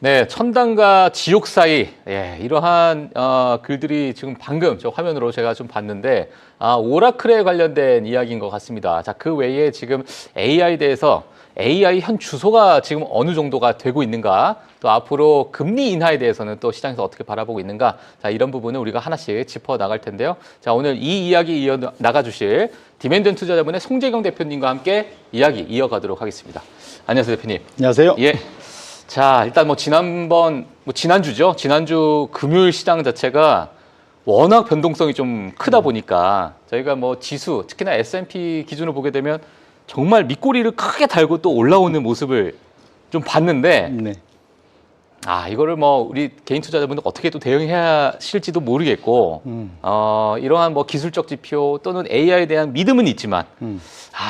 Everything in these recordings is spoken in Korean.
네, 천당과 지옥 사이, 이러한 글들이 지금 방금 저 화면으로 제가 좀 봤는데, 오라클에 관련된 이야기인 것 같습니다. 자, 그 외에 지금 AI에 대해서 AI 현 주소가 지금 어느 정도가 되고 있는가, 또 앞으로 금리 인하에 대해서는 또 시장에서 어떻게 바라보고 있는가, 자, 이런 부분을 우리가 하나씩 짚어 나갈 텐데요. 자, 오늘 이 이야기 이어 나가 주실 디멘전 투자자분의 송재경 대표님과 함께 이야기 이어가도록 하겠습니다. 안녕하세요, 대표님. 안녕하세요. 예. 자, 일단 지난주죠. 지난주 금요일 시장 자체가 워낙 변동성이 좀 크다 보니까 저희가 지수, 특히나 S&P 기준으로 보게 되면 정말 밑꼬리를 크게 달고 또 올라오는 모습을 좀 봤는데, 네. 이거를 우리 개인 투자자분들 어떻게 또 대응해야 하실지도 모르겠고, 이러한 기술적 지표 또는 AI에 대한 믿음은 있지만,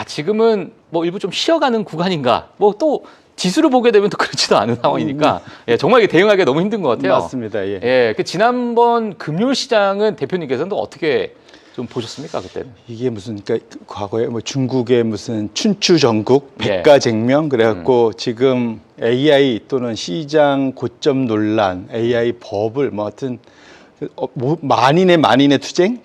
지금은 일부 좀 쉬어가는 구간인가, 또 지수를 보게 되면 또 그렇지도 않은 상황이니까 정말 이게 대응하기가 너무 힘든 것 같아요. 맞습니다. 예. 그 지난번 금요일 시장은 대표님께서는 또 어떻게 좀 보셨습니까, 그때는? 이게 그러니까 과거에 중국의 무슨 춘추전국, 백가쟁명 그래갖고 지금 AI 또는 시장 고점 논란, AI 버블 하여튼 만인의 투쟁,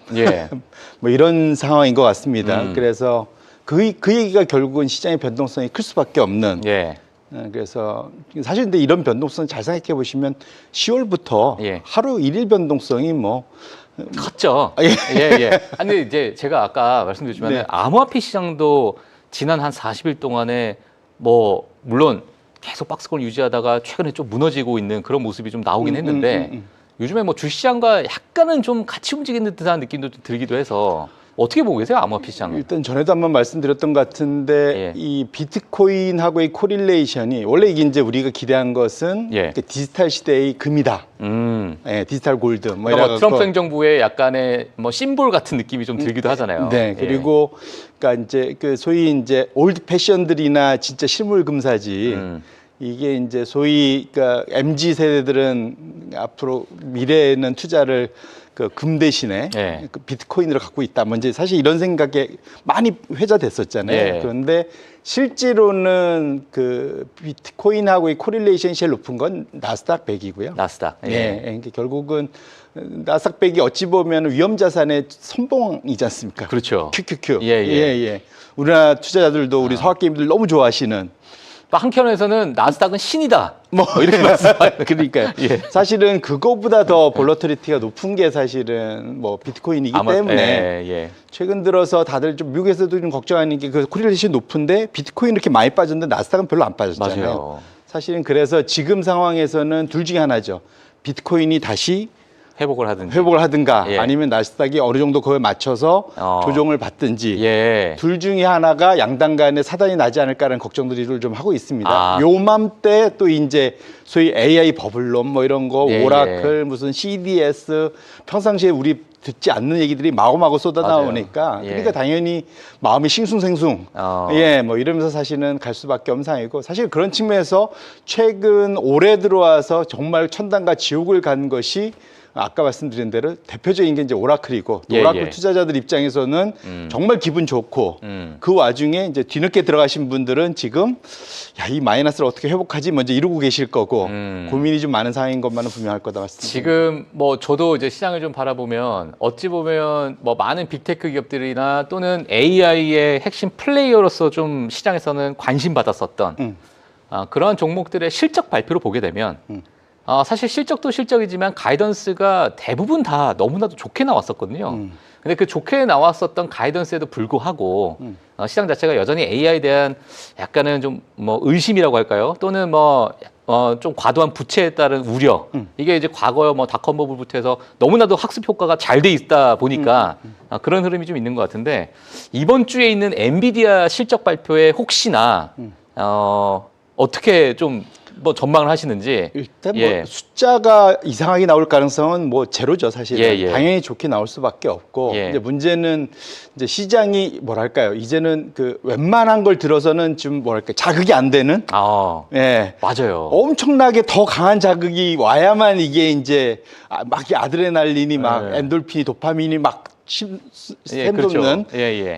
이런 상황인 것 같습니다. 그래서 그 얘기가 결국은 시장의 변동성이 클 수밖에 없는. 그래서 사실 근데 이런 변동성 잘 생각해 보시면 10월부터 하루 일일 변동성이 컸죠. 근데 이제 제가 아까 말씀드렸지만 암호화폐 시장도 지난 한 40일 동안에 물론 계속 박스권을 유지하다가 최근에 좀 무너지고 있는 그런 모습이 좀 나오긴 했는데 요즘에 주시장과 약간은 좀 같이 움직이는 듯한 느낌도 좀 들기도 해서 어떻게 보고 계세요, 암호화폐 시장은? 일단 전에도 한번 말씀드렸던 것 같은데 이 비트코인하고의 코릴레이션이 원래 이게 이제 우리가 기대한 것은 디지털 시대의 금이다. 디지털 골드. 트럼프 행정부의 약간의 심볼 같은 느낌이 좀 들기도 하잖아요. 네, 그리고 그러니까 이제 그 소위 이제 올드 패션들이나 진짜 실물 금사지. 이게 이제 소위 그러니까 MZ 세대들은 앞으로 미래에는 투자를 그 금 대신에 그 비트코인으로 갖고 있다. 이제 사실 이런 생각에 많이 회자됐었잖아요. 그런데 실제로는 그 비트코인하고의 코릴레이션이 제일 높은 건 나스닥 100이고요. 나스닥. 그러니까 결국은 나스닥 100이 어찌 보면 위험 자산의 선봉이지 않습니까? 그렇죠. QQQ. 우리나라 투자자들도 우리 서학개미들 너무 좋아하시는. 한편에서는 나스닥은 신이다. 이렇게 말씀하세요. 그러니까요. 사실은 그거보다 더 볼러티리티가 높은 게 사실은 비트코인이기 때문에 최근 들어서 다들 좀 미국에서도 좀 걱정하는 게 그 코릴레이션이 높은데 비트코인 이렇게 많이 빠졌는데 나스닥은 별로 안 빠졌잖아요. 맞아요. 사실은 그래서 지금 상황에서는 둘 중에 하나죠. 비트코인이 다시 회복을 하든가 아니면 나스닥이 어느 정도 그거에 맞춰서 조정을 받든지 둘 중에 하나가 양당 간에 사단이 나지 않을까라는 걱정들을 좀 하고 있습니다. 요맘때 또 이제 소위 AI 버블론 이런 거 오라클 무슨 CDS 평상시에 우리 듣지 않는 얘기들이 마구마구 쏟아 나오니까 그러니까 당연히 마음이 싱숭생숭 이러면서 사실은 갈 수밖에 없는 상황이고 사실 그런 측면에서 최근 올해 들어와서 정말 천당과 지옥을 간 것이 아까 말씀드린 대로 대표적인 게 이제 오라클이고 오라클 투자자들 입장에서는 정말 기분 좋고 그 와중에 이제 뒤늦게 들어가신 분들은 지금 이 마이너스를 어떻게 회복하지 먼저 이러고 계실 거고 고민이 좀 많은 상황인 것만은 분명할 거다 말씀드립니다. 지금 저도 이제 시장을 좀 바라보면 어찌 보면 많은 빅테크 기업들이나 또는 AI의 핵심 플레이어로서 좀 시장에서는 관심 받았었던 그러한 종목들의 실적 발표를 보게 되면 사실 실적도 실적이지만 가이던스가 대부분 다 너무나도 좋게 나왔었거든요. 근데 그 좋게 나왔었던 가이던스에도 불구하고 시장 자체가 여전히 AI에 대한 약간은 좀 의심이라고 할까요? 또는 좀 과도한 부채에 따른 우려. 이게 이제 과거에 닷컴 버블부터 해서 너무나도 학습 효과가 잘 돼 있다 보니까 그런 흐름이 좀 있는 것 같은데 이번 주에 있는 엔비디아 실적 발표에 혹시나 어떻게 좀 전망을 하시는지. 일단 숫자가 이상하게 나올 가능성은 제로죠, 사실은. 당연히 좋게 나올 수밖에 없고 이제 문제는 이제 시장이 이제는 그 웬만한 걸 들어서는 좀 자극이 안 되는 맞아요. 엄청나게 더 강한 자극이 와야만 이게 이제 막 아드레날린이 막 엔돌핀이 도파민이 막 샘솟는.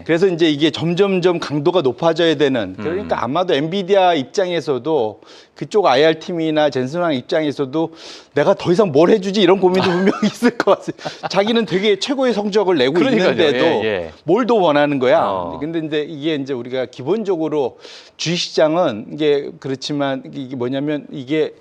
그래서 이제 이게 점점점 강도가 높아져야 되는. 그러니까 아마도 엔비디아 입장에서도 그쪽 IR 팀이나 젠슨왕 입장에서도 내가 더 이상 뭘 해주지 이런 고민도 분명히 있을 것 같아요. 자기는 되게 최고의 성적을 내고 있는데도 뭘 더 원하는 거야. 근데 이제 이게 이제 우리가 기본적으로 주식시장은 이게 그렇지만 이게 뭐냐면 이게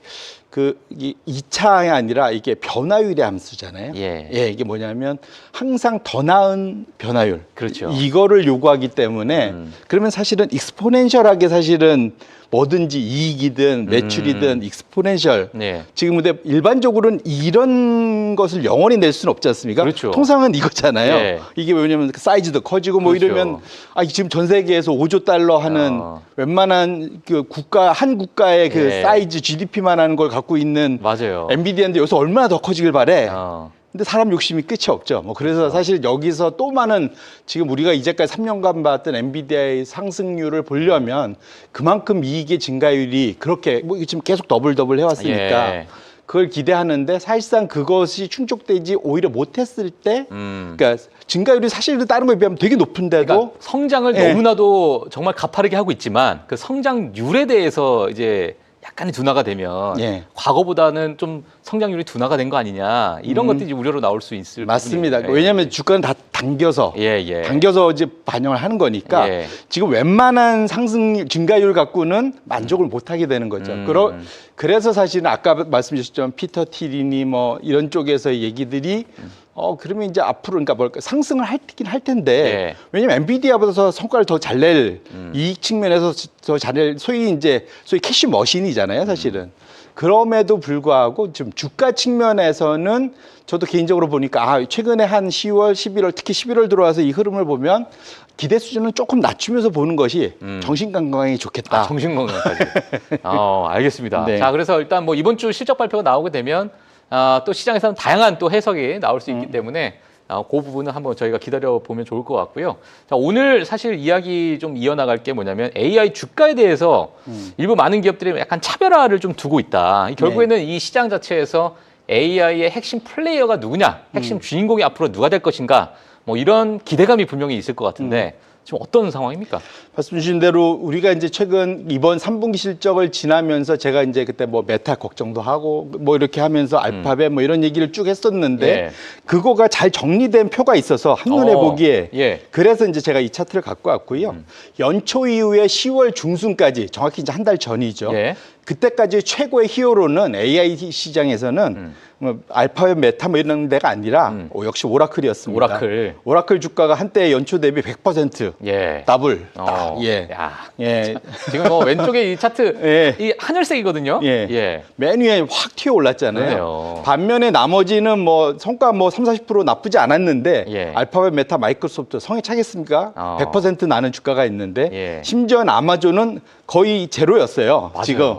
이게 2차가 아니라 이게 변화율의 함수잖아요. 이게 뭐냐면 항상 더 나은 변화율. 그렇죠. 이거를 요구하기 때문에 그러면 사실은 익스포넨셜하게 사실은 뭐든지 이익이든 매출이든 익스포넨셜. 지금 근데 일반적으로는 이런 것을 영원히 낼 수는 없지 않습니까? 그렇죠. 통상은 이거잖아요. 이게 왜냐면 사이즈도 커지고 뭐 이러면 지금 전 세계에서 5조 달러 하는 웬만한 그 한 국가의 그 사이즈 GDP만 하는 걸 갖고 있는 엔비디아인데 여기서 얼마나 더 커지길 바래. 근데 사람 욕심이 끝이 없죠. 뭐 그래서 사실 여기서 또 많은 지금 우리가 이제까지 3년간 봤던 엔비디아의 상승률을 보려면 그만큼 이익의 증가율이 그렇게 뭐 지금 계속 더블 해왔으니까 그걸 기대하는데 사실상 그것이 충족되지 오히려 못했을 때 그러니까 증가율이 사실은 다른 거에 비하면 되게 높은데도 그러니까 성장을 너무나도 정말 가파르게 하고 있지만 그 성장률에 대해서 이제 약간의 둔화가 되면 과거보다는 좀 성장률이 둔화가 된 거 아니냐 이런 것들이 우려로 나올 수 있을 맞습니다. 왜냐하면 주가는 다 당겨서 당겨서 이제 반영을 하는 거니까 지금 웬만한 상승 증가율 갖고는 만족을 못 하게 되는 거죠. 그래서 사실은 아까 말씀주셨지만 피터 티린이 뭐 이런 쪽에서의 얘기들이 그러면 이제 앞으로 그러니까 뭘까 상승을 하긴 할 텐데 왜냐면 엔비디아보다 성과를 더 잘 낼 이익 측면에서 더 잘 낼 소위 캐시 머신이잖아요, 사실은. 그럼에도 불구하고 지금 주가 측면에서는 저도 개인적으로 보니까 최근에 한 10월, 11월 특히 11월 들어와서 이 흐름을 보면 기대 수준은 조금 낮추면서 보는 것이 정신 건강에 좋겠다. 정신 건강까지. 알겠습니다. 자, 그래서 일단 뭐 이번 주 실적 발표가 나오게 되면 또 시장에서는 다양한 또 해석이 나올 수 있기 때문에 그 부분은 한번 저희가 기다려 보면 좋을 것 같고요. 자, 오늘 사실 이야기 좀 이어나갈 게 뭐냐면 AI 주가에 대해서 일부 많은 기업들이 약간 차별화를 좀 두고 있다. 결국에는 이 시장 자체에서 AI의 핵심 플레이어가 누구냐, 핵심 주인공이 앞으로 누가 될 것인가, 뭐 이런 기대감이 분명히 있을 것 같은데 지금 어떤 상황입니까? 말씀 주신 대로 우리가 이제 최근 이번 3분기 실적을 지나면서 제가 이제 그때 뭐 메타 걱정도 하고 뭐 이렇게 하면서 알파벳 뭐 이런 얘기를 쭉 했었는데 그거가 잘 정리된 표가 있어서 한눈에 보기에 그래서 이제 제가 이 차트를 갖고 왔고요. 연초 이후에 10월 중순까지 정확히 이제 한 달 전이죠. 그때까지 최고의 히어로는 AI 시장에서는 뭐 알파벳 메타 뭐 이런 데가 아니라 역시 오라클이었습니다. 오라클 주가가 한때 연초 대비 100% 더블. 지금 뭐 왼쪽에 이 차트 이 하늘색이거든요. 맨 위에 확 튀어 올랐잖아요. 반면에 나머지는 뭐 성과 뭐 30-40% 나쁘지 않았는데 알파벳 메타 마이크로소프트 성에 차겠습니까? 100% 나는 주가가 있는데 심지어 아마존은 거의 제로였어요. 지금.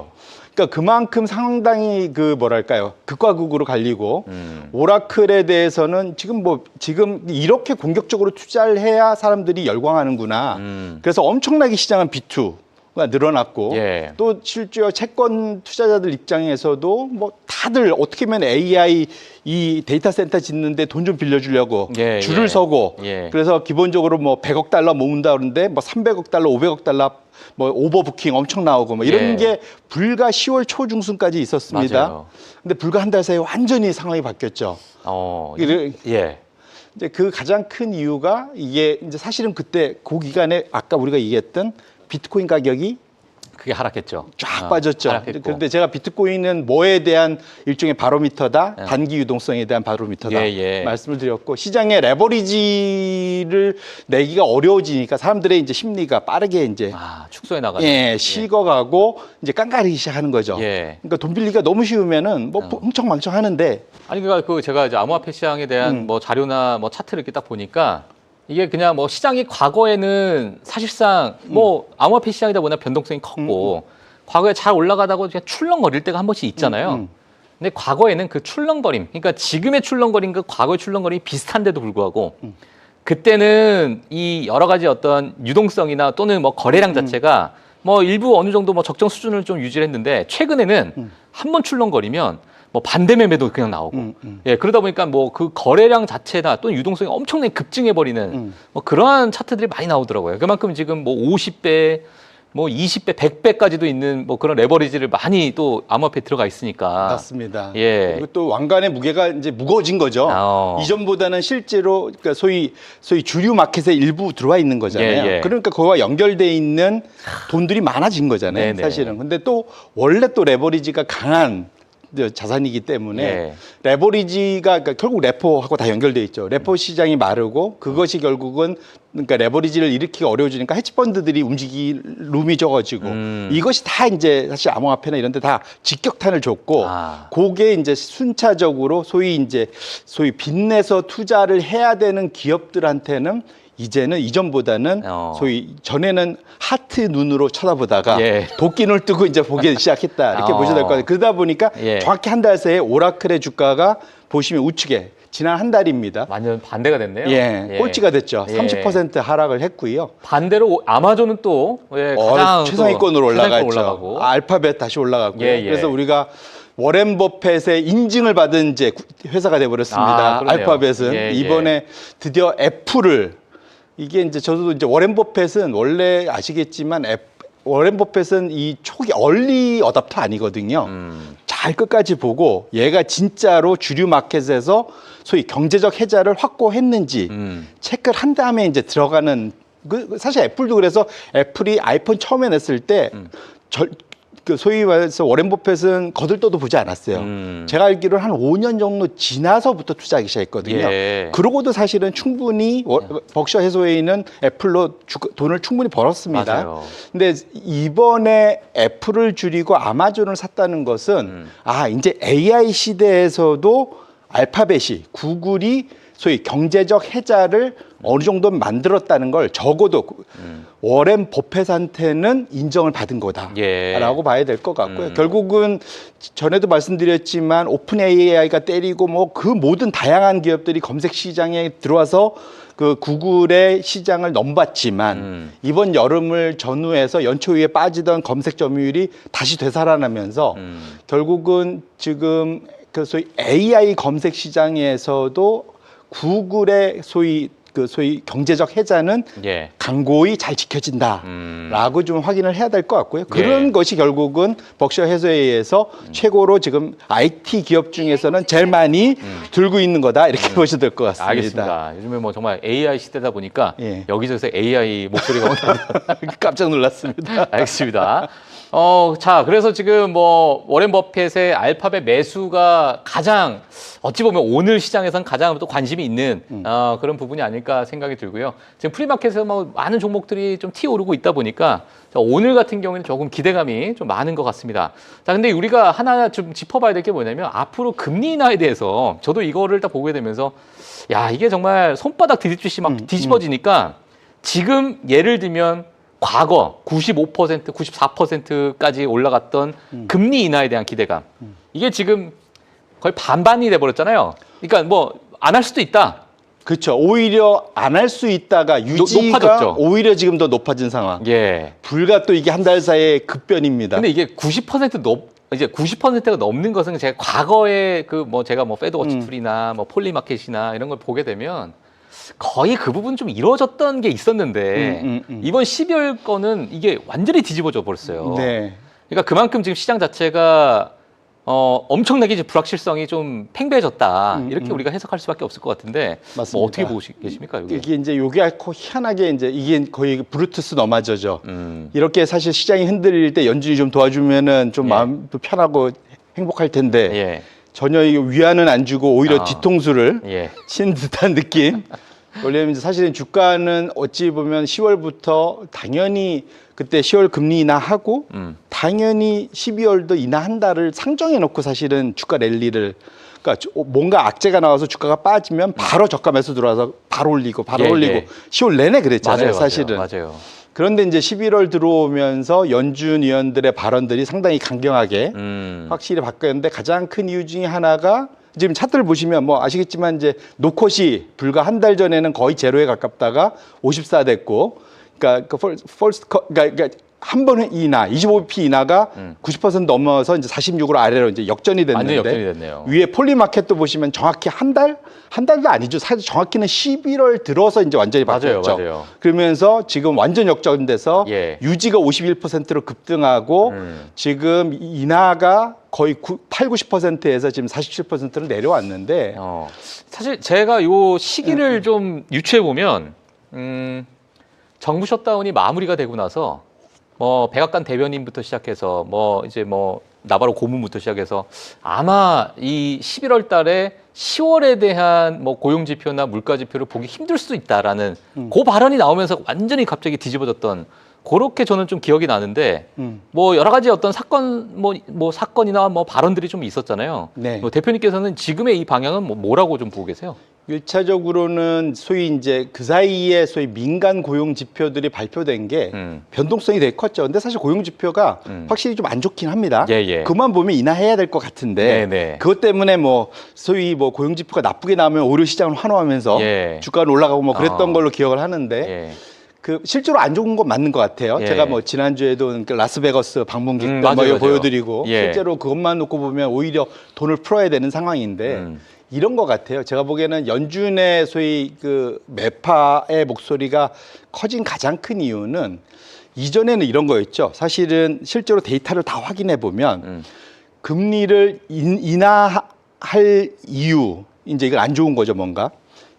그러니까 그만큼 상당히 뭐랄까요 극과 극으로 갈리고 오라클에 대해서는 지금 이렇게 공격적으로 투자를 해야 사람들이 열광하는구나. 그래서 엄청나게 시장은 B2가 늘어났고 또 실제로 채권 투자자들 입장에서도 뭐 다들 어떻게 보면 AI 이 데이터 센터 짓는데 돈 좀 빌려주려고 줄을 서고 그래서 기본적으로 뭐 100억 달러 모은다 그러는데 뭐 300억 달러, 500억 달러 뭐 오버부킹 엄청 나오고 뭐 이런 게 불과 10월 초중순까지 있었습니다. 근데 불과 한 달 사이에 완전히 상황이 바뀌었죠. 이제 그 가장 큰 이유가 이게 이제 사실은 그때 그 기간에 아까 우리가 얘기했던 비트코인 가격이 그게 하락했죠. 쫙 빠졌죠. 그런데 제가 비트코인은 뭐에 대한 일종의 바로미터다, 단기 유동성에 대한 바로미터다 말씀을 드렸고 시장의 레버리지를 내기가 어려워지니까 사람들의 이제 심리가 빠르게 이제 축소해 나가는 식어가고 이제 깡깡하기 시작하는 거죠. 그러니까 돈 빌리기가 너무 쉬우면은 뭐 흥청망청 하는데 그러니까 제가 이제 암호화폐 시장에 대한 뭐 자료나 뭐 차트를 이렇게 딱 보니까. 이게 그냥 뭐 시장이 과거에는 사실상 뭐 암호화폐 시장이다 보니까 변동성이 컸고 과거에 잘 올라가다가 그냥 출렁거릴 때가 한 번씩 있잖아요. 근데 과거에는 그 출렁거림, 그러니까 지금의 출렁거림과 과거의 출렁거림이 비슷한데도 불구하고 그때는 이 여러 가지 어떤 유동성이나 또는 뭐 거래량 자체가 뭐 일부 어느 정도 뭐 적정 수준을 좀 유지를 했는데 최근에는 한 번 출렁거리면 뭐 반대 매매도 그냥 나오고 예 그러다 보니까 뭐 그 거래량 자체나 또는 유동성이 엄청나게 급증해 버리는 뭐 그러한 차트들이 많이 나오더라고요. 그만큼 지금 뭐 50배 뭐 20배, 100배까지도 있는 뭐 그런 레버리지를 많이 또 암호화폐에 들어가 있으니까. 맞습니다. 예. 그리고 또 왕관의 무게가 이제 무거워진 거죠. 이전보다는 실제로 그러니까 소위 주류 마켓에 일부 들어와 있는 거잖아요. 예. 그러니까 그거와 연결돼 있는 돈들이 많아진 거잖아요. 네네. 사실은. 근데 또 원래 또 레버리지가 강한 자산이기 때문에 예. 레버리지가 그러니까 결국 레포하고 다 연결돼 있죠. 레포 시장이 마르고 그것이 결국은 그러니까 레버리지를 일으키기 어려워지니까 헤지펀드들이 움직일 룸이 적어지고 이것이 다 이제 사실 암호화폐나 이런 데 다 직격탄을 줬고 그게 이제 순차적으로 소위 빚내서 투자를 해야 되는 기업들한테는 이제는 이전보다는 소위 전에는 하트 눈으로 쳐다보다가 예. 도끼 눈을 뜨고 이제 보기 시작했다 이렇게 보셔야 될 것 같아요. 그러다 보니까 예. 정확히 한 달 새에 오라클의 주가가 보시면 우측에 지난 한 달입니다. 완전 반대가 됐네요. 예, 꼴찌가 됐죠. 30% 하락을 했고요. 반대로 아마존은 또 가장 최상위권으로 올라갔죠. 알파벳 다시 올라갔고요. 예. 그래서 우리가 워렌 버핏의 인증을 받은 이제 회사가 돼버렸습니다. 알파벳은 예. 이번에 드디어 애플을 이게 이제 저도 이제 워렌 버핏은 원래 아시겠지만 워렌 버핏은 이 초기 얼리 어답터 아니거든요. 잘 끝까지 보고 얘가 진짜로 주류 마켓에서 소위 경제적 해자를 확보했는지 체크를 한 다음에 이제 들어가는 사실 애플도 그래서 애플이 아이폰 처음에 냈을 때 그 소위 말해서 워렌 버핏은 거들떠도 보지 않았어요. 제가 알기로는 한 5년 정도 지나서부터 투자하기 시작했거든요. 예. 그러고도 사실은 충분히 벅셔 해소웨이는 애플로 돈을 충분히 벌었습니다. 맞아요. 근데 이번에 애플을 줄이고 아마존을 샀다는 것은 이제 AI 시대에서도 알파벳이 구글이 소위 경제적 해자를 어느 정도 만들었다는 걸 적어도 워렌 버핏한테는 인정을 받은 거다라고 봐야 될 것 같고요. 결국은 전에도 말씀드렸지만 오픈 AI가 때리고 뭐 그 모든 다양한 기업들이 검색 시장에 들어와서 그 구글의 시장을 넘봤지만 이번 여름을 전후해서 연초 이후에 빠지던 검색 점유율이 다시 되살아나면서 결국은 지금 그 소위 AI 검색 시장에서도 구글의 소위 경제적 해자는 강고히 잘 지켜진다라고 좀 확인을 해야 될 것 같고요. 그런 것이 결국은 벅셔 해소웨이에서 최고로 지금 IT 기업 중에서는 제일 많이 들고 있는 거다 이렇게 보셔도 될 것 같습니다. 알겠습니다. 요즘에 뭐 정말 AI 시대다 보니까 여기저기서 AI 목소리가 깜짝 놀랐습니다. 알겠습니다. 자, 그래서 지금 뭐 워렌 버핏의 알파벳 매수가 가장 어찌 보면 오늘 시장에선 가장 또 관심이 있는 그런 부분이 아닐까 생각이 들고요. 지금 프리마켓에서 뭐 많은 종목들이 좀 튀어오르고 있다 보니까 오늘 같은 경우에는 조금 기대감이 좀 많은 것 같습니다. 자, 근데 우리가 하나 좀 짚어봐야 될 게 뭐냐면 앞으로 금리 인하에 대해서 저도 이거를 딱 보게 되면서 야, 이게 정말 손바닥 뒤집듯이 막 뒤집어지니까 지금 예를 들면 과거 95%, 94%까지 올라갔던 금리 인하에 대한 기대감. 이게 지금 거의 반반이 돼버렸잖아요. 그러니까 뭐 안 할 수도 있다. 그렇죠. 오히려 안 할 수 있다가 유지가 높아졌죠. 오히려 지금 더 높아진 상황. 예. 불과 또 이게 한 달 사이에 급변입니다. 근데 이게 90%가 넘는 것은 제가 과거에 제가 페드워치 툴이나 폴리마켓이나 이런 걸 보게 되면 거의 그 부분 좀 이루어졌던 게 있었는데 이번 12월 거는 이게 완전히 뒤집어져 버렸어요. 네. 그러니까 그만큼 지금 시장 자체가 엄청나게 이제 불확실성이 좀 팽배해졌다 이렇게 우리가 해석할 수밖에 없을 것 같은데 뭐 어떻게 보고 계십니까? 이게 이제 요게 희한하게 이제 이게 거의 브루투스 너마저죠. 이렇게 사실 시장이 흔들릴 때 연준이 좀 도와주면은 좀 마음도 편하고 행복할 텐데 전혀 이거 위안은 안 주고 오히려 뒤통수를 친 듯한 느낌. 원래 이제 사실은 주가는 어찌 보면 10월부터 당연히 그때 10월 금리 인하하고 당연히 12월도 인하한 달을 상정해 놓고 사실은 주가 랠리를 그러니까 뭔가 악재가 나와서 주가가 빠지면 바로 저가 매수 들어와서 바로 올리고 10월 내내 그랬잖아요. 사실은. 맞아요. 그런데 이제 11월 들어오면서 연준 위원들의 발언들이 상당히 강경하게 확실히 바뀌었는데 가장 큰 이유 중에 하나가 지금 차트를 보시면 뭐 아시겠지만 이제 노컷이 불과 한 달 전에는 거의 제로에 가깝다가 54 됐고 그러니까 한 번 인하, 25bp 인하가 90% 넘어서 이제 46으로 아래로 이제 역전이 됐는데 완전 역전이 됐네요. 위에 폴리마켓도 보시면 정확히 한 달도 아니죠. 사실 정확히는 11월 들어서 이제 완전히 바뀌었죠. 맞아요. 그러면서 지금 완전 역전돼서 예. 유지가 51%로 급등하고 지금 인하가 거의 80-90%에서 지금 47%로 내려왔는데 사실 제가 요 시기를 좀 유추해 보면 정부 셧다운이 마무리가 되고 나서 뭐 백악관 대변인부터 시작해서 뭐 이제 뭐 나바로 고문부터 시작해서 아마 이 11월 달에 10월에 대한 뭐 고용 지표나 물가 지표를 보기 힘들 수도 있다라는 그 발언이 나오면서 완전히 갑자기 뒤집어졌던 그렇게 저는 좀 기억이 나는데 뭐 여러 가지 어떤 사건 뭐 사건이나 뭐 발언들이 좀 있었잖아요. 네. 뭐 대표님께서는 지금의 이 방향은 뭐라고 좀 보고 계세요? 1차적으로는 소위 이제 그 사이에 소위 민간 고용 지표들이 발표된 게 변동성이 되게 컸죠. 근데 사실 고용 지표가 확실히 좀 안 좋긴 합니다. 예. 그만 보면 인하해야 될 것 같은데 네네. 그것 때문에 뭐 소위 뭐 고용 지표가 나쁘게 나오면 오히려 시장을 환호하면서 예. 주가는 올라가고 뭐 그랬던 걸로 기억을 하는데 예. 그 실제로 안 좋은 건 맞는 것 같아요. 예. 제가 뭐 지난주에도 그 라스베거스 방문객 때 맞아요, 뭐 맞아요. 보여드리고 예. 실제로 그것만 놓고 보면 오히려 돈을 풀어야 되는 상황인데 이런 것 같아요. 제가 보기에는 연준의 소위 그 매파의 목소리가 커진 가장 큰 이유는 이전에는 이런 거였죠. 사실은 실제로 데이터를 다 확인해 보면 금리를 인하할 이유, 이제 이건 안 좋은 거죠, 뭔가.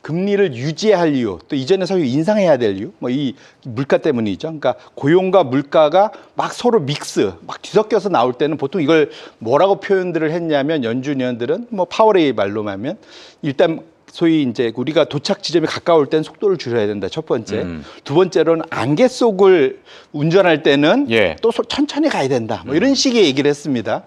금리를 유지할 이유, 또 이전에 사실 인상해야 될 이유, 뭐 이 물가 때문이죠. 그러니까 고용과 물가가 막 서로 믹스, 막 뒤섞여서 나올 때는 보통 이걸 뭐라고 표현들을 했냐면 연준 의원들은 뭐 파월의 말로 하면 일단 소위 이제 우리가 도착 지점에 가까울 땐 속도를 줄여야 된다. 첫 번째. 두 번째로는 안개 속을 운전할 때는 예. 또 천천히 가야 된다. 뭐 이런 식의 얘기를 했습니다.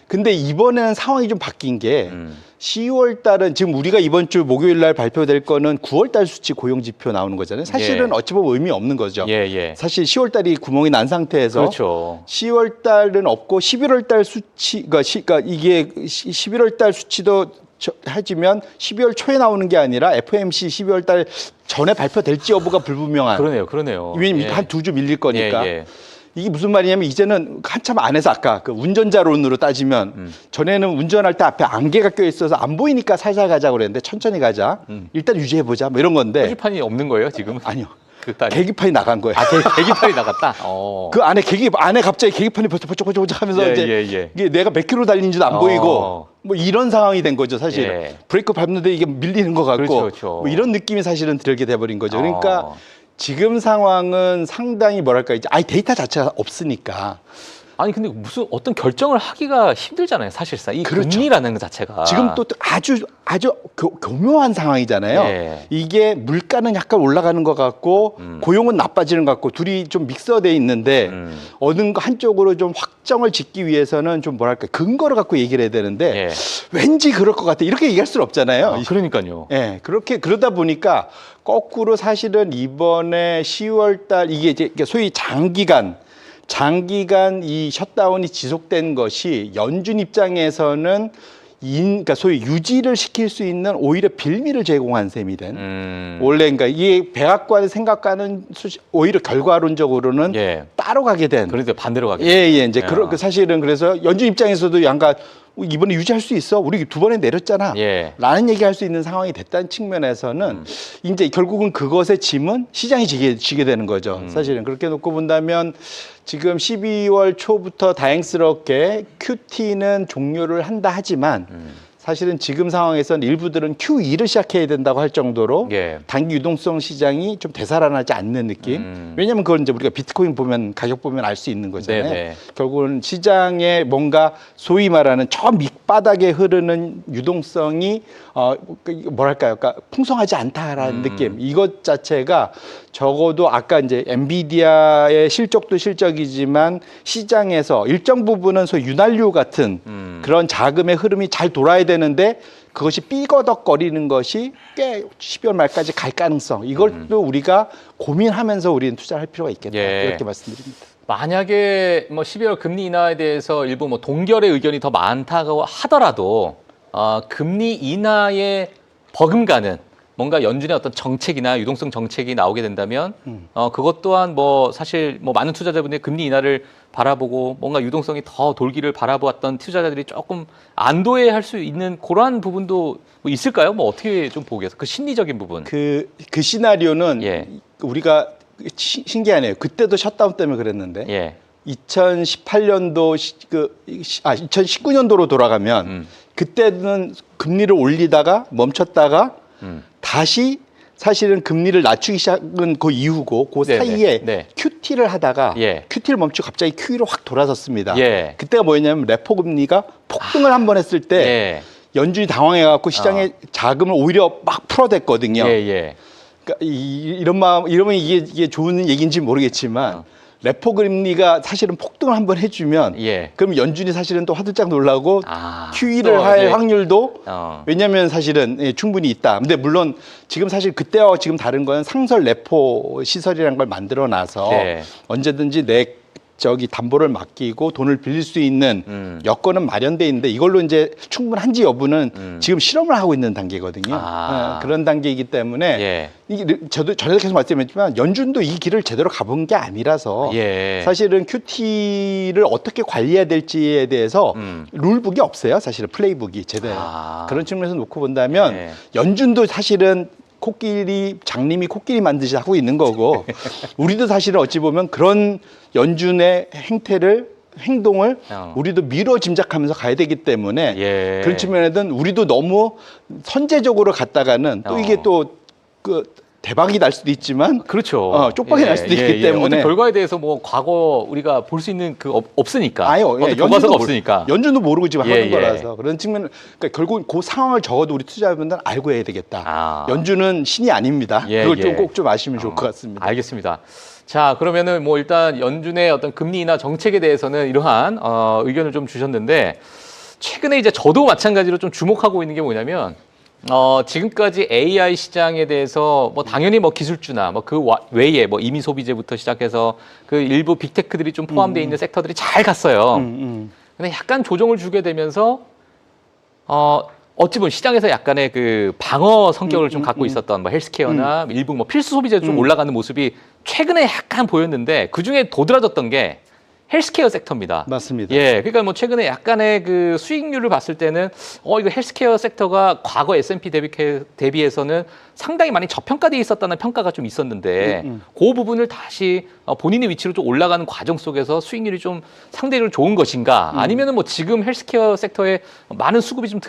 근데 이번에는 상황이 좀 바뀐 게 10월 달은 지금 우리가 이번 주 목요일 날 발표될 거는 9월 달 수치 고용 지표 나오는 거잖아요. 사실은 예. 어찌 보면 의미 없는 거죠. 예. 사실 10월 달이 구멍이 난 상태에서 그렇죠. 10월 달은 없고 11월 달 수치 그러니까 이게 11월 달 수치도 해지면 12월 초에 나오는 게 아니라 FOMC 12월 달 전에 발표될지 여부가 불분명한. 그러네요. 왜냐면 예. 한 두 주 밀릴 거니까. 예. 이게 무슨 말이냐면 이제는 한참 안에서 아까 그 운전자론으로 따지면 전에는 운전할 때 앞에 안개가 껴 있어서 안 보이니까 살살 가자고 그랬는데 천천히 가자. 일단 유지해 보자. 뭐 이런 건데. 표지판이 없는 거예요, 지금? 아니요. 그 딸이. 계기판이 나간 거예요. 계기판이 나갔다. 그 안에 갑자기 계기판이 번쩍번쩍 하면서 이제 이게 내가 몇 킬로 달린지도 안 보이고 뭐 이런 상황이 된 거죠, 사실은. 예. 브레이크 밟는데 이게 밀리는 것 같고 그렇죠. 뭐 이런 느낌이 사실은 들게 돼버린 거죠. 그러니까 지금 상황은 상당히 뭐랄까 이제 데이터 자체가 없으니까. 아니 근데 무슨 어떤 결정을 하기가 힘들잖아요, 사실상 이 그렇죠. 금리라는 것 자체가. 지금 또 아주 교묘한 상황이잖아요. 예. 이게 물가는 약간 올라가는 것 같고 고용은 나빠지는 것 같고 둘이 좀 믹서돼 있는데 어느 한쪽으로 좀 확정을 짓기 위해서는 좀 뭐랄까 근거를 갖고 얘기를 해야 되는데 예. 왠지 그럴 것 같아 이렇게 얘기할 수는 없잖아요. 그러니까요. 예, 그러다 보니까 거꾸로 사실은 이번에 10월 달 이게 이제 소위 장기간 이 셧다운이 지속된 것이 연준 입장에서는 그러니까 소위 유지를 시킬 수 있는 오히려 빌미를 제공한 셈이 된 원래 그러니까 이게 백악관의 생각과는 오히려 결과론적으로는 따로 가게 된 그런데 반대로 가게 이제 그 사실은 그래서 연준 입장에서도 약간 이번에 유지할 수 있어 우리 두 번에 내렸잖아 라는 얘기할 수 있는 상황이 됐다는 측면에서는 이제 결국은 그것의 짐은 시장이 지게 되는 거죠. 사실은 그렇게 놓고 본다면 지금 12월 초부터 다행스럽게 QT는 종료를 한다 하지만 사실은 지금 상황에서는 일부들은 QE를 시작해야 된다고 할 정도로 단기 유동성 시장이 좀 되살아나지 않는 느낌. 왜냐하면 그건 이제 우리가 비트코인 보면 가격 보면 알 수 있는 거잖아요. 네네. 결국은 시장에 뭔가 소위 말하는 저 밑바닥에 흐르는 유동성이 뭐랄까요, 그러니까 풍성하지 않다라는 느낌. 이것 자체가 적어도 아까 이제 엔비디아의 실적도 실적이지만 시장에서 일정 부분은 소위 윤활유 같은 그런 자금의 흐름이 잘 돌아야 되는데 그것이 삐거덕거리는 것이 꽤 12월 말까지 갈 가능성 이것도 우리가 고민하면서 우리는 투자를 할 필요가 있겠다 이렇게 말씀드립니다. 만약에 뭐 12월 금리 인하에 대해서 일부 뭐 동결의 의견이 더 많다고 하더라도 금리 인하에 버금가는 뭔가 연준의 어떤 정책이나 유동성 정책이 나오게 된다면 그것 또한 뭐 사실 뭐 많은 투자자분들이 금리 인하를 바라보고 뭔가 유동성이 더 돌기를 바라보았던 투자자들이 조금 안도해할 수 있는 그러한 부분도 뭐 있을까요? 뭐 어떻게 좀 보겠어요? 그 심리적인 부분. 그 시나리오는 예. 우리가 신기하네요. 그때도 셧다운 때문에 그랬는데 예. 2018년도 2019년도로 돌아가면 그때는 금리를 올리다가 멈췄다가 다시 사실은 금리를 낮추기 시작은 그 이후고 그 네네. 사이에 네. QT를 하다가 예. QT를 멈추고 갑자기 QE로 확 돌아섰습니다. 예. 그때가 뭐였냐면 레포 금리가 폭등을 한 번 했을 때 예. 연준이 당황해갖고 시장에 자금을 오히려 막 풀어댔거든요. 예. 예. 그러니까 이러면 이게 좋은 얘기인지 모르겠지만 레포 금리가 사실은 폭등을 한번 해주면 예. 그럼 연준이 사실은 또 화들짝 놀라고 아, QE를 할 네. 확률도 왜냐하면 사실은 충분히 있다. 근데 물론 지금 사실 그때와 지금 다른 건 상설 레포 시설이라는 걸 만들어 놔서 네. 언제든지 담보를 맡기고 돈을 빌릴 수 있는 여건은 마련돼 있는데 이걸로 이제 충분한지 여부는 지금 실험을 하고 있는 단계거든요. 그런 단계이기 때문에 예. 이게 전에도 계속 말씀드렸지만 연준도 이 길을 제대로 가본 게 아니라서 예. 사실은 QT를 어떻게 관리해야 될지에 대해서 룰북이 없어요. 사실은 플레이북이 제대로. 그런 측면에서 놓고 본다면 예. 연준도 사실은 장님이 코끼리 만드시 하고 있는 거고 우리도 사실은 어찌 보면 그런 연준의 행동을 우리도 미뤄 짐작하면서 가야 되기 때문에 예. 그런 측면에는 우리도 너무 선제적으로 갔다가는 또 이게 또 대박이 날 수도 있지만 그렇죠. 쪽박이 날 수도 있기 때문에 어떤 결과에 대해서 뭐 과거 우리가 볼 수 있는 없으니까. 아유, 교과서가 없으니까. 연준도 모르고 지금 하는 거라서 그런 측면 그러니까 결국 그 상황을 적어도 우리 투자자분들은 알고 해야 되겠다. 연준은 신이 아닙니다. 그걸 꼭 좀 아시면 좋을 것 같습니다. 알겠습니다. 자, 그러면은 뭐 일단 연준의 어떤 금리 인하 정책에 대해서는 이러한 의견을 좀 주셨는데 최근에 이제 저도 마찬가지로 좀 주목하고 있는 게 뭐냐면 지금까지 AI 시장에 대해서 뭐 당연히 뭐 기술주나 뭐 그 외에 뭐 이미 소비재부터 시작해서 그 일부 빅테크들이 좀 포함되어 있는 섹터들이 잘 갔어요. 근데 약간 조정을 주게 되면서 어찌 보면 시장에서 약간의 그 방어 성격을 좀 갖고 있었던 뭐 헬스케어나 일부 뭐 필수 소비재도 좀 올라가는 모습이 최근에 약간 보였는데 그 중에 도드라졌던 게 헬스케어 섹터입니다. 맞습니다. 예, 그러니까 뭐 최근에 약간의 그 수익률을 봤을 때는 이거 헬스케어 섹터가 과거 S&P 대비해서는 상당히 많이 저평가되어 있었다는 평가가 좀 있었는데 그 부분을 다시 본인의 위치로 좀 올라가는 과정 속에서 수익률이 좀 상대적으로 좋은 것인가 아니면은 뭐 지금 헬스케어 섹터에 많은 수급이 좀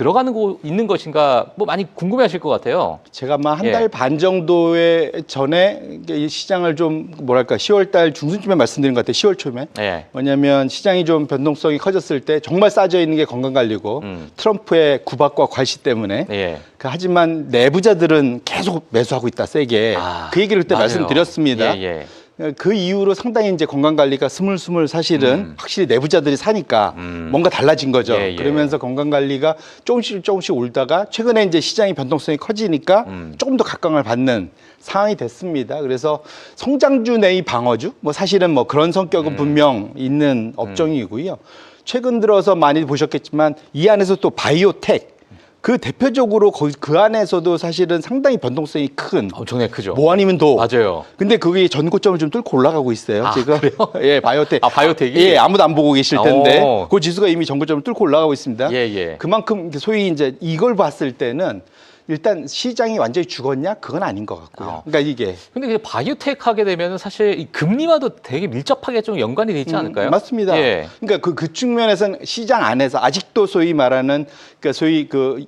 있는 것인가 뭐 많이 궁금해하실 것 같아요. 제가 아마 한 달 반 정도의 전에 이 시장을 좀 뭐랄까 10월달 중순쯤에 말씀드린 것 같아요. 10월 초에. 예. 왜냐하면 시장이 좀 변동성이 커졌을 때 정말 싸져 있는 게 건강관리고 트럼프의 구박과 과시 때문에 예. 하지만 내부자들은 계속 매수하고 있다 세게 그 얘기를 그때 맞아요. 말씀드렸습니다. 예. 그 이후로 상당히 이제 건강관리가 스물스물 사실은 확실히 내부자들이 사니까 뭔가 달라진 거죠. 예. 그러면서 건강관리가 조금씩 올다가 최근에 이제 시장이 변동성이 커지니까 조금 더 각광을 받는 상황이 됐습니다. 그래서 성장주 내의 방어주 뭐 사실은 뭐 그런 성격은 분명 있는 업종이고요. 최근 들어서 많이 보셨겠지만 이 안에서 또 바이오텍 그 대표적으로 그 안에서도 사실은 상당히 변동성이 큰 엄청나게 크죠. 뭐 아니면 도 맞아요. 근데 그게 전고점을 좀 뚫고 올라가고 있어요. 지금. 그래요? 예, 바이오텍. 바이오텍이? 예, 아무도 안 보고 계실 텐데 그 지수가 이미 전고점을 뚫고 올라가고 있습니다. 예. 그만큼 소위 이제 이걸 봤을 때는 일단 시장이 완전히 죽었냐? 그건 아닌 것 같고요. 그러니까 이게. 근데 그 바이오텍 하게 되면 사실 이 금리와도 되게 밀접하게 좀 연관이 돼 있지 않을까요? 맞습니다. 예. 그러니까 그 측면에서는 시장 안에서 아직도 소위 말하는 그러니까 소위 그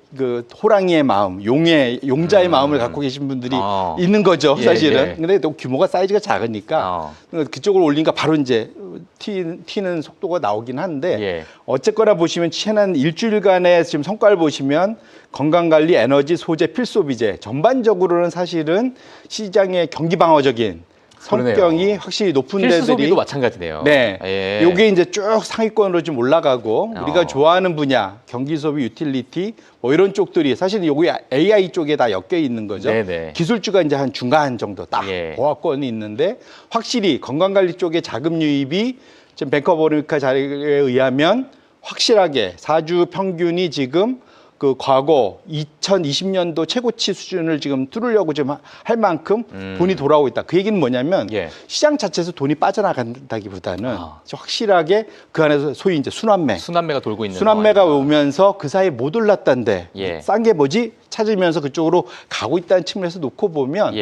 호랑이의 마음, 용자의 마음을 갖고 계신 분들이 있는 거죠, 사실은. 예. 근데 또 규모가 사이즈가 작으니까 그쪽으로 올리니까 바로 이제 튀는 속도가 나오긴 한데 어쨌거나 보시면 지난 일주일간의 지금 성과를 보시면 건강관리, 에너지, 소재, 필수소비재 전반적으로는 사실은 시장의 경기 방어적인 성격이 확실히 높은 데들이 필수소비도 마찬가지네요. 네, 요게 이제 쭉 상위권으로 좀 올라가고 우리가 좋아하는 분야, 경기소비, 유틸리티 뭐 이런 쪽들이 사실 요게 AI 쪽에 다 엮여 있는 거죠. 네네. 기술주가 이제 한 중간 정도 딱 보합권이 있는데 확실히 건강관리 쪽에 자금 유입이 지금 뱅크 오브 아메리카 자료에 의하면 확실하게 4주 평균이 지금 그 과거 2020년도 최고치 수준을 지금 뚫으려고 지금 할 만큼 돈이 돌아오고 있다. 그 얘기는 뭐냐면 시장 자체에서 돈이 빠져나간다기보다는 확실하게 그 안에서 소위 이제 순환매가 돌고 있는 순환매가 오면서 그 사이에 못 올랐던데 싼 게 뭐지? 찾으면서 그쪽으로 가고 있다는 측면에서 놓고 보면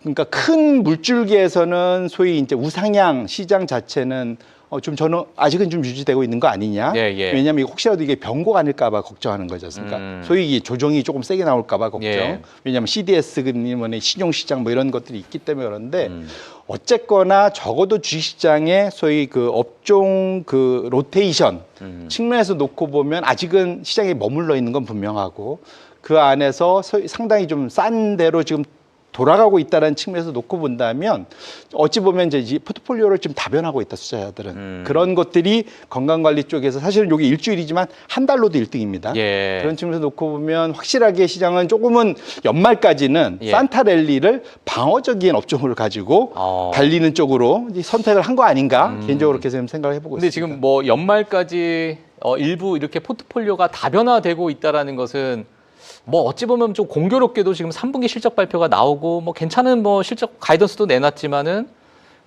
그러니까 큰 물줄기에서는 소위 이제 우상향 시장 자체는 좀 저는 아직은 좀 유지되고 있는 거 아니냐. 왜냐하면 혹시라도 이게 변고가 아닐까 봐 걱정하는 거지 않습니까? 소위 이 조정이 조금 세게 나올까 봐 걱정. 왜냐하면 CDS 금리면 신용시장 뭐 이런 것들이 있기 때문에 그런데 어쨌거나 적어도 주식시장의 소위 그 업종 그 로테이션 측면에서 놓고 보면 아직은 시장에 머물러 있는 건 분명하고 그 안에서 상당히 좀 싼 대로 지금 돌아가고 있다는 측면에서 놓고 본다면 어찌 보면 이제 이 포트폴리오를 좀 다변하고 있다 투자자들은 그런 것들이 건강관리 쪽에서 사실은 여기 일주일이지만 한 달로도 1등입니다. 그런 측면에서 놓고 보면 확실하게 시장은 조금은 연말까지는 산타 랠리를 방어적인 업종을 가지고 달리는 쪽으로 선택을 한 거 아닌가 개인적으로 그렇게 생각을 해보고 근데 있습니다. 지금 뭐 연말까지 일부 이렇게 포트폴리오가 다변화되고 있다라는 것은 뭐 어찌 보면 좀 공교롭게도 지금 3분기 실적 발표가 나오고 뭐 괜찮은 뭐 실적 가이던스도 내놨지만은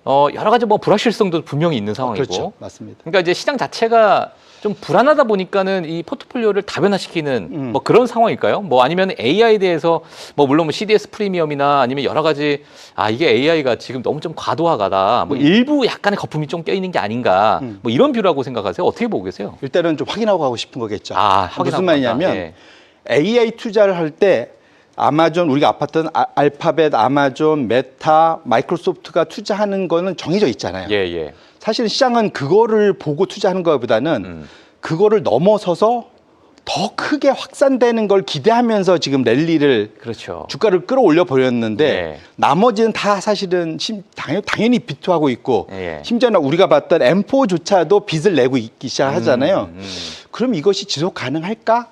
여러 가지 뭐 불확실성도 분명히 있는 상황이고. 그렇죠. 맞습니다. 그러니까 이제 시장 자체가 좀 불안하다 보니까는 이 포트폴리오를 다변화시키는 뭐 그런 상황일까요? 뭐 아니면 AI에 대해서 뭐 물론 뭐 CDS 프리미엄이나 아니면 여러 가지 이게 AI가 지금 너무 좀 과도하다. 뭐 일부 약간의 거품이 좀 껴있는 게 아닌가. 뭐 이런 뷰라고 생각하세요? 어떻게 보고 계세요? 일단은 좀 확인하고 가고 싶은 거겠죠. 무슨 말이냐면 AI 투자를 할 때 아마존 우리가 아팠던 알파벳, 아마존, 메타, 마이크로소프트가 투자하는 거는 정해져 있잖아요. 사실 시장은 그거를 보고 투자하는 것보다는 그거를 넘어서서 더 크게 확산되는 걸 기대하면서 지금 랠리를 주가를 끌어올려 버렸는데 나머지는 다 사실은 당연히 비투하고 있고 심지어는 우리가 봤던 M4조차도 빚을 내고 있기 시작하잖아요. 그럼 이것이 지속 가능할까?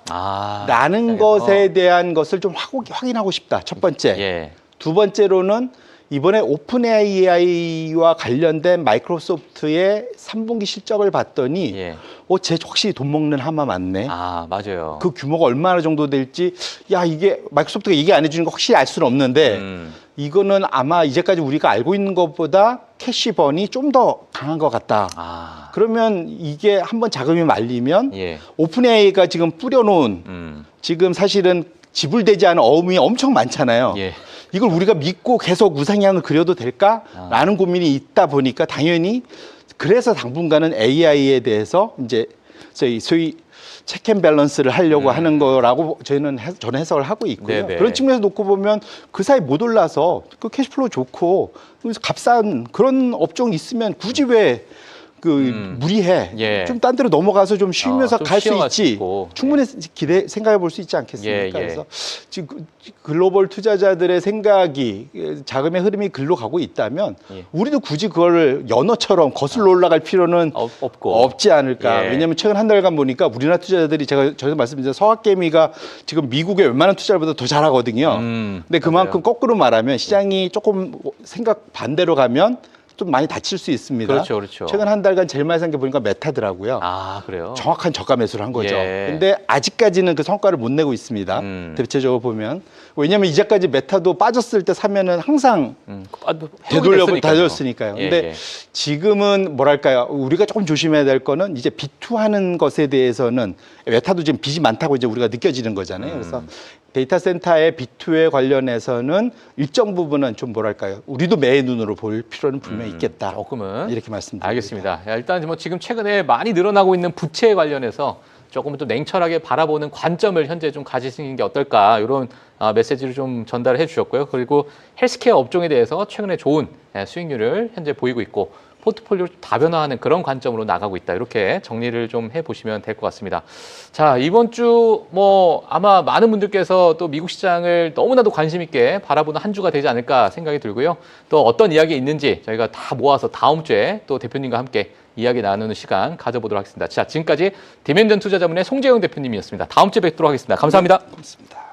라는 것에 대한 것을 좀 확인하고 싶다. 첫 번째. 두 번째로는 이번에 오픈 AI와 관련된 마이크로소프트의 3분기 실적을 봤더니 쟤 혹시 돈 먹는 하마 맞네. 맞아요. 그 규모가 얼마나 정도 될지 이게 마이크로소프트가 얘기 안 해주는 거 확실히 알 수는 없는데 이거는 아마 이제까지 우리가 알고 있는 것보다 캐시번이 좀 더 강한 것 같다. 그러면 이게 한번 자금이 말리면 오픈 AI가 지금 뿌려놓은 지금 사실은 지불되지 않은 어음이 엄청 많잖아요. 이걸 우리가 믿고 계속 우상향을 그려도 될까라는 고민이 있다 보니까 당연히 그래서 당분간은 AI에 대해서 이제 소위 체크앤밸런스를 하려고 하는 거라고 저는 해석을 하고 있고요. 그런 측면에서 놓고 보면 그 사이 못 올라서 그 캐시플로우 좋고 값싼 그런 업종이 있으면 굳이 왜 무리해. 좀 딴 데로 넘어가서 좀 쉬면서 갈 수 있지. 충분히 생각해 볼 수 있지 않겠습니까? 그래서 지금 글로벌 투자자들의 생각이 자금의 흐름이 글로 가고 있다면 우리도 굳이 그걸 연어처럼 거슬러 올라갈 필요는 없지 않을까. 왜냐하면 최근 한 달간 보니까 우리나라 투자자들이 제가 전에 말씀드린 서학개미가 지금 미국의 웬만한 투자자보다 더 잘하거든요. 근데 그만큼 거꾸로 말하면 시장이 조금 생각 반대로 가면 좀 많이 다칠 수 있습니다. 최근 한 달간 제일 많이 산 게 보니까 메타더라고요. 그래요? 정확한 저가 매수를 한 거죠. 근데 아직까지는 그 성과를 못 내고 있습니다. 대체적으로 보면. 왜냐하면 이제까지 메타도 빠졌을 때 사면은 항상 되돌렸으니까요. 근데 지금은 뭐랄까요? 우리가 조금 조심해야 될 거는 이제 비투하는 것에 대해서는 메타도 지금 빚이 많다고 이제 우리가 느껴지는 거잖아요. 그래서 데이터 센터의 비투에 관련해서는 일정 부분은 좀 뭐랄까요? 우리도 매의 눈으로 볼 필요는 분명히 있겠다. 조금은 이렇게 말씀드립니다. 알겠습니다. 일단 뭐 지금 최근에 많이 늘어나고 있는 부채에 관련해서 조금 좀 냉철하게 바라보는 관점을 현재 좀 가지시는 게 어떨까 이런 메시지를 좀 전달해 주셨고요. 그리고 헬스케어 업종에 대해서 최근에 좋은 수익률을 현재 보이고 있고 포트폴리오를 다변화하는 그런 관점으로 나가고 있다. 이렇게 정리를 좀 해보시면 될 것 같습니다. 자, 이번 주 뭐 아마 많은 분들께서 또 미국 시장을 너무나도 관심 있게 바라보는 한 주가 되지 않을까 생각이 들고요. 또 어떤 이야기 있는지 저희가 다 모아서 다음 주에 또 대표님과 함께 이야기 나누는 시간 가져보도록 하겠습니다. 자, 지금까지 디멘전 투자자문의 송재영 대표님이었습니다. 다음 주에 뵙도록 하겠습니다. 감사합니다. 고맙습니다.